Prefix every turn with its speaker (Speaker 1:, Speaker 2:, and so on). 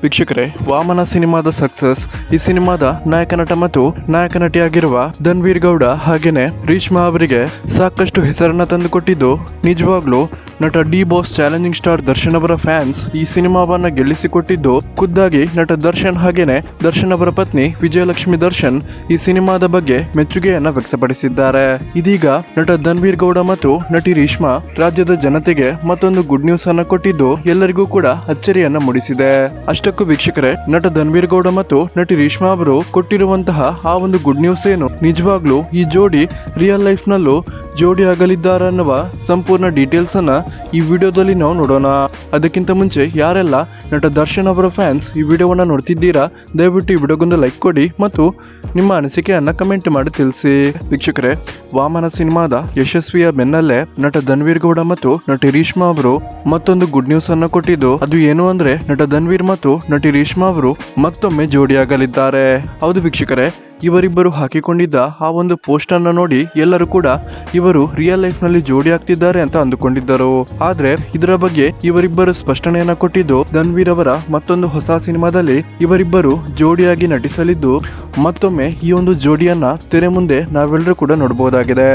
Speaker 1: ವೀಕ್ಷಕರೇ, ವಾಮನ ಸಿನಿಮಾದ ಸಕ್ಸಸ್, ಈ ಸಿನಿಮಾದ ನಾಯಕ ನಟ ಮತ್ತು ನಾಯಕ ನಟಿಯಾಗಿರುವ ಧನ್ವೀರ್ ಗೌಡ ಹಾಗೇನೆ ರೇಷ್ಮಾ ಅವರಿಗೆ ಸಾಕಷ್ಟು ಹೆಸರನ್ನ ತಂದುಕೊಟ್ಟಿದ್ದು. ನಿಜವಾಗ್ಲೂ ನಟ D boss challenging star Darshan ಅವರ ಫ್ಯಾನ್ಸ್ ಈ ಸಿನಿಮಾವನ್ನ ಗೆಲ್ಲಿಸಿಕೊಟ್ಟಿದ್ದು. ಖುದ್ದಾಗಿ ನಟ ದರ್ಶನ್ ಹಾಗೇನೆ ದರ್ಶನ್ ಅವರ ಪತ್ನಿ ವಿಜಯಲಕ್ಷ್ಮಿ ದರ್ಶನ್ ಈ ಸಿನಿಮಾದ ಬಗ್ಗೆ ಮೆಚ್ಚುಗೆಯನ್ನ ವ್ಯಕ್ತಪಡಿಸಿದ್ದಾರೆ. ಇದೀಗ ನಟ ಧನ್ವೀರ್ ಗೌಡ ಮತ್ತು ನಟಿ ರೇಷ್ಮಾ ರಾಜ್ಯದ ಜನತೆಗೆ ಮತ್ತೊಂದು ಗುಡ್ ನ್ಯೂಸ್ ಅನ್ನ ಕೊಟ್ಟಿದ್ದು ಎಲ್ಲರಿಗೂ ಕೂಡ ಅಚ್ಚರಿಯನ್ನ ಮೂಡಿಸಿದೆ. ಅಷ್ಟಕ್ಕೂ ವೀಕ್ಷಕರೇ, ನಟ ಧನ್ವೀರ್ ಗೌಡ ಮತ್ತು ನಟಿ ರೇಷ್ಮಾ ಅವರು ಕೊಟ್ಟಿರುವಂತಹ ಆ ಒಂದು ಗುಡ್ ನ್ಯೂಸ್ ಏನು, ನಿಜವಾಗ್ಲೂ ಈ ಜೋಡಿ ರಿಯಲ್ ಲೈಫ್ ನಲ್ಲೂ ಜೋಡಿ ಆಗಲಿದ್ದಾರೆ ಅನ್ನುವ ಸಂಪೂರ್ಣ ಡೀಟೇಲ್ಸ್ ಅನ್ನ ಈ ವಿಡಿಯೋದಲ್ಲಿ ನಾವು ನೋಡೋಣ. ಅದಕ್ಕಿಂತ ಮುಂಚೆ ಯಾರೆಲ್ಲ ನಟ ದರ್ಶನ್ ಅವರ ಫ್ಯಾನ್ಸ್ ಈ ವಿಡಿಯೋವನ್ನ ನೋಡ್ತಿದ್ದೀರಾ, ದಯವಿಟ್ಟು ಈ ವಿಡಿಯೋಗೊಂದು ಲೈಕ್ ಕೊಡಿ ಮತ್ತು ನಿಮ್ಮ ಅನಿಸಿಕೆಯನ್ನ ಕಮೆಂಟ್ ಮಾಡಿ ತಿಳಿಸಿ. ವೀಕ್ಷಕರೇ, ವಾಮನ ಸಿನಿಮಾದ ಯಶಸ್ವಿಯ ಬೆನ್ನಲ್ಲೇ ನಟ ಧನ್ವೀರ್ ಗೌಡ ಮತ್ತು ನಟಿ ರೇಷ್ಮಾ ಅವರು ಮತ್ತೊಂದು ಗುಡ್ ನ್ಯೂಸ್ ಅನ್ನ ಕೊಟ್ಟಿದ್ದು. ಅದು ಏನು ಅಂದ್ರೆ, ನಟ ಧನ್ವೀರ್ ಮತ್ತು ನಟಿ ರೇಷ್ಮಾ ಅವರು ಮತ್ತೊಮ್ಮೆ ಜೋಡಿಯಾಗಲಿದ್ದಾರೆ. ಹೌದು ವೀಕ್ಷಕರೇ, ಇವರಿಬ್ಬರು ಹಾಕಿಕೊಂಡಿದ್ದ ಆ ಒಂದು ಪೋಸ್ಟ್ ಅನ್ನ ನೋಡಿ ಎಲ್ಲರೂ ಕೂಡ ಇವರು ರಿಯಲ್ ಲೈಫ್ ನಲ್ಲಿ ಜೋಡಿ ಆಗ್ತಿದ್ದಾರೆ ಅಂತ ಅಂದುಕೊಂಡಿದ್ದರು. ಆದ್ರೆ ಇದರ ಬಗ್ಗೆ ಇವರಿಬ್ಬರು ಸ್ಪಷ್ಟನೆಯನ್ನ ಕೊಟ್ಟಿದ್ದು. ಧನ್ವೀರ್ ಅವರ ಮತ್ತೊಂದು ಹೊಸ ಸಿನಿಮಾದಲ್ಲಿ ಇವರಿಬ್ಬರು ಜೋಡಿಯಾಗಿ ನಟಿಸಲಿದ್ದು, ಮತ್ತೊಮ್ಮೆ ಈ ಒಂದು ಜೋಡಿಯನ್ನ ತೆರೆ ಮುಂದೆ ನಾವೆಲ್ಲರೂ ಕೂಡ ನೋಡಬಹುದಾಗಿದೆ.